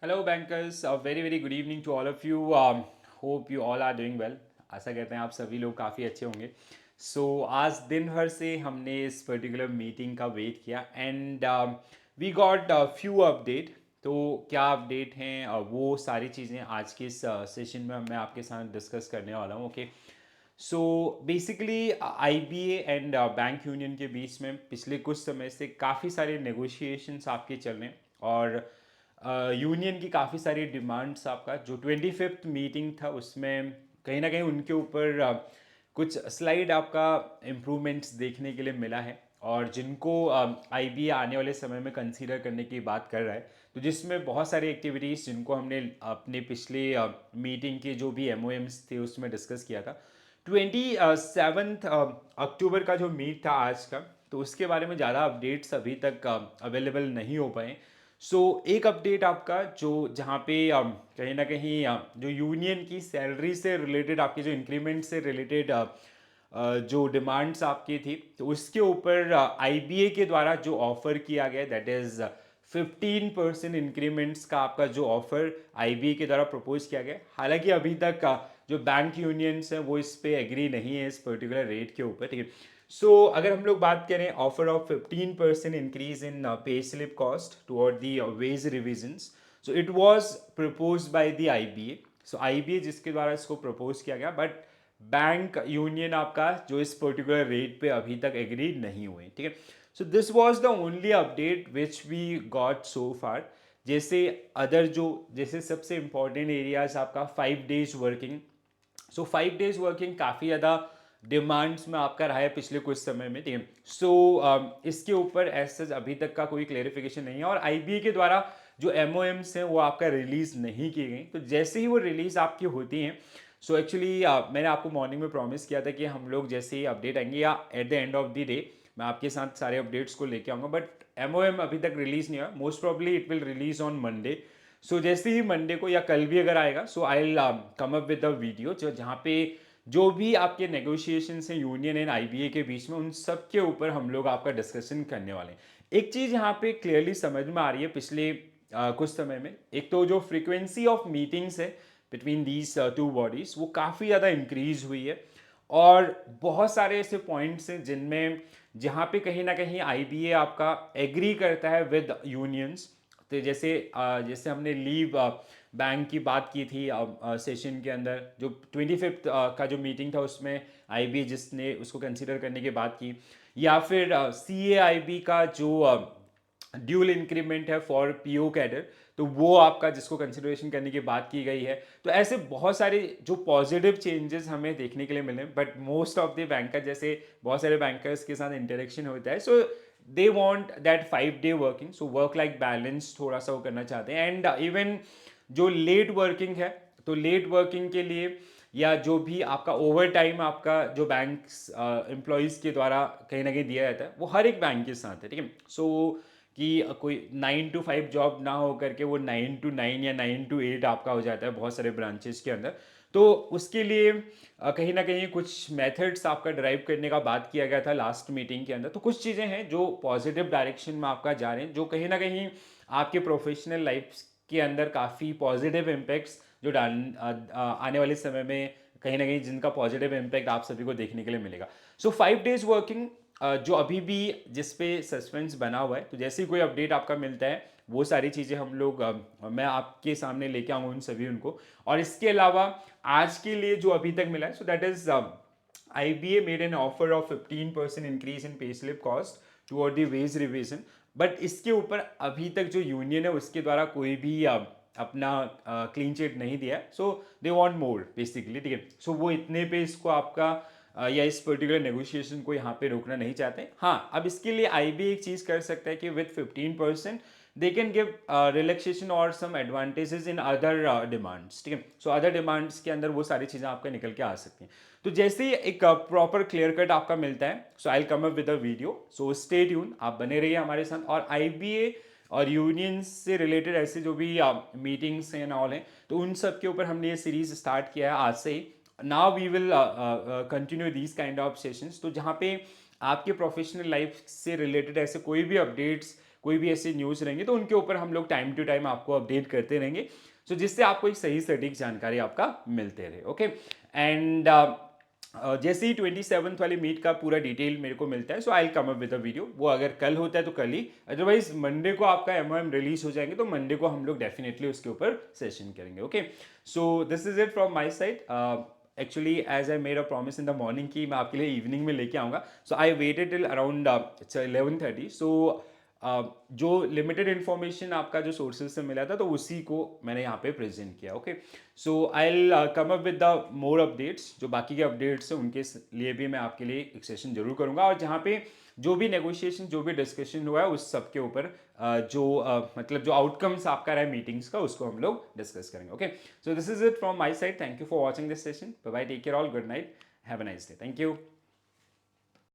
Hello bankers, very very good evening to all of you. Hope you all are doing well. आशा करते हैं आप सभी लोग काफ़ी अच्छे होंगे। आज दिन भर से हमने इस पर्टिकुलर मीटिंग का वेट किया and we got few update. तो क्या अपडेट हैं, वो सारी चीज़ें आज के इस सेशन में मैं आपके साथ डिस्कस करने वाला हूँ। Okay, so basically IBA and bank union के बीच में पिछले कुछ समय से काफ़ी सारे नेगोशिएशंस आपके चल रहे हैं और यूनियन की काफ़ी सारी डिमांड्स आपका जो 25th मीटिंग था उसमें कहीं ना कहीं उनके ऊपर कुछ स्लाइड आपका इम्प्रूवमेंट्स देखने के लिए मिला है और जिनको आईबीए आने वाले समय में कंसीडर करने की बात कर रहा है। तो जिसमें बहुत सारी एक्टिविटीज़ जिनको हमने अपने पिछले मीटिंग के जो भी एमओएम्स थे उसमें डिस्कस किया था। 27 अक्टूबर का जो मीट था आज का, तो उसके बारे में ज़्यादा अपडेट्स अभी तक अवेलेबल नहीं हो पाए। एक अपडेट आपका जो जहाँ पे कहीं ना कहीं जो यूनियन की सैलरी से रिलेटेड आपके जो इंक्रीमेंट से रिलेटेड जो डिमांड्स आपकी थी, तो उसके ऊपर आईबीए के द्वारा जो ऑफर किया गया दैट इज 15% इंक्रीमेंट्स का आपका जो ऑफर आईबीए के द्वारा प्रपोज किया गया। हालांकि अभी तक जो बैंक यूनियंस हैं वो इस पे एग्री नहीं है इस पर्टिकुलर रेट के ऊपर, ठीक है। अगर हम लोग बात करें offer of 15% increase in pay slip cost toward the ways revisions, so it was proposed by the IBA. IBA जिसके द्वारा इसको प्रपोज किया गया, बट बैंक यूनियन आपका जो इस पर्टिकुलर रेट पे अभी तक एग्री नहीं हुए, ठीक है। This was the only update which we got so far. जैसे सबसे इंपॉर्टेंट एरियाज आपका 5 डेज वर्किंग। 5 डेज वर्किंग काफ़ी ज़्यादा डिमांड्स में आपका रहा है पिछले कुछ समय में, ठीक है। इसके ऊपर ऐसा अभी तक का कोई क्लेरिफिकेशन नहीं है और आईबीए के द्वारा जो एमओएम्स हैं वो आपका रिलीज नहीं किए गए। तो जैसे ही वो रिलीज आपकी होती हैं, एक्चुअली मैंने आपको मॉर्निंग में प्रॉमिस किया था कि हम लोग जैसे ही अपडेट आएंगे या at the end of the day मैं आपके साथ सारे अपडेट्स को लेके आऊँगा, बट एमओएम अभी तक रिलीज नहीं हुआ। Most probably it will release on Monday. जैसे ही मंडे को या कल भी अगर आएगा, I come up with a video जहाँ पे जो भी आपके नेगोशिएशंस हैं यूनियन एंड आईबीए के बीच में, उन सब के ऊपर हम लोग आपका डिस्कशन करने वाले हैं। एक चीज़ यहाँ पे क्लियरली समझ में आ रही है पिछले कुछ समय में, एक तो जो फ्रीक्वेंसी ऑफ मीटिंग्स है बिटवीन दीज टू बॉडीज वो काफ़ी ज़्यादा इंक्रीज हुई है और बहुत सारे ऐसे पॉइंट्स हैं जिनमें जहाँ पे कहीं ना कहीं आईबीए आपका एग्री करता है विद यूनियंस। तो जैसे हमने लीव बैंक की बात की थी सेशन के अंदर, जो 25th का जो मीटिंग था उसमें आईबी जिसने उसको कंसिडर करने की बात की, या फिर सी ए आई बी का जो ड्यूल इंक्रीमेंट है फॉर पीओ कैडर, तो वो आपका जिसको कंसिडरेशन करने की बात की गई है। तो ऐसे बहुत सारे जो पॉजिटिव चेंजेस हमें देखने के लिए मिले, but most of the banker जैसे बहुत सारे बैंकर्स के साथ इंटरेक्शन होता है, they want that 5 day working, work like balance थोड़ा सा वो करना चाहते हैं। एंड इवन जो लेट वर्किंग है, तो लेट वर्किंग के लिए या जो भी आपका ओवर टाइम आपका जो बैंक एम्प्लॉयज़ के द्वारा कहीं ना कहीं दिया जाता है वो हर एक बैंक के साथ है, ठीक है। कि कोई 9 to 5 जॉब ना हो करके वो 9 to 9 या 9 to 8 आपका हो जाता है बहुत सारे ब्रांचेस के अंदर। तो उसके लिए कहीं ना कहीं कुछ मेथड्स आपका ड्राइव करने का बात किया गया था लास्ट मीटिंग के अंदर। तो कुछ चीज़ें हैं जो पॉजिटिव डायरेक्शन में आपका जा रहे हैं, जो कहीं ना कहीं आपके प्रोफेशनल लाइफ के अंदर काफ़ी पॉजिटिव इम्पैक्ट्स जो आने वाले समय में कहीं ना कहीं जिनका पॉजिटिव इम्पैक्ट आप सभी को देखने के लिए मिलेगा। 5 डेज वर्किंग जो अभी भी जिस पे सस्पेंस बना हुआ है, तो जैसे ही कोई अपडेट आपका मिलता है वो सारी चीज़ें हम लोग मैं आपके सामने लेके आऊँगा उन सभी उनको। और इसके अलावा आज के लिए जो अभी तक मिला है, that is IBA made an offer of 15% increase in pay slip cost toward the ways revision. But इसके ऊपर अभी तक जो यूनियन है उसके द्वारा कोई भी अपना क्लीन चिट नहीं दिया है। दे वांट मोर बेसिकली, ठीक है। वो इतने पे इसको आपका या इस पर्टिकुलर नेगोशिएशन को यहाँ पे रोकना नहीं चाहते। हाँ, अब इसके लिए आईबी एक चीज़ कर सकता है कि with 15% they can give relaxation और some advantages in other demands, ठीक है। अदर डिमांड्स के अंदर वो सारी चीज़ें आपका निकल के आ सकती हैं। तो जैसे ही एक प्रॉपर क्लियर कट आपका मिलता है, I come up with a video. Stay tuned, आप बने रहिए हमारे साथ। और आईबीए और यूनियंस से रिलेटेड ऐसे जो भी मीटिंग्स हैं ऑल हैं, तो उन सब के ऊपर हमने ये सीरीज स्टार्ट किया है आज से ही। Now we will continue these kind of sessions, तो जहाँ पे आपके प्रोफेशनल लाइफ से रिलेटेड ऐसे कोई भी अपडेट्स, कोई भी ऐसी न्यूज़ रहेंगे तो उनके ऊपर हम लोग टाइम टू टाइम आपको अपडेट करते रहेंगे, सो जिससे आपको एक सही सटीक जानकारी आपका मिलते रहे। ओके, एंड जैसे ही 27th वाली मीट का पूरा डिटेल मेरे को मिलता है, so I come up with a video. वो अगर कल होता है तो कल ही, अदरवाइज मंडे को आपका एमओएम रिलीज हो जाएंगे तो मंडे को हम लोग डेफिनेटली उसके ऊपर सेशन करेंगे। Okay, so this is it from my side. Actually as I made a promise in the morning की मैं आपके लिए इवनिंग में लेके आऊँगा, so I waited till around 11:30। So जो लिमिटेड इन्फॉर्मेशन आपका जो सोर्सेज से मिला था तो उसी को मैंने यहाँ पे प्रेजेंट किया। Okay, so I will come up with the more updates, जो बाकी के अपडेट्स हैं उनके लिए भी मैं आपके लिए एक सेशन जरूर करूँगा, और जहाँ पे जो भी नेगोशिएशन जो भी डिस्कशन हुआ है उस सब के ऊपर मतलब जो आउटकम्स आपका रहा है मीटिंग्स का उसको हम लोग डिस्कस करेंगे। Okay, so this is it from my side, thank you for watching this session, bye bye, take care all, good night, have a nice day, thank you.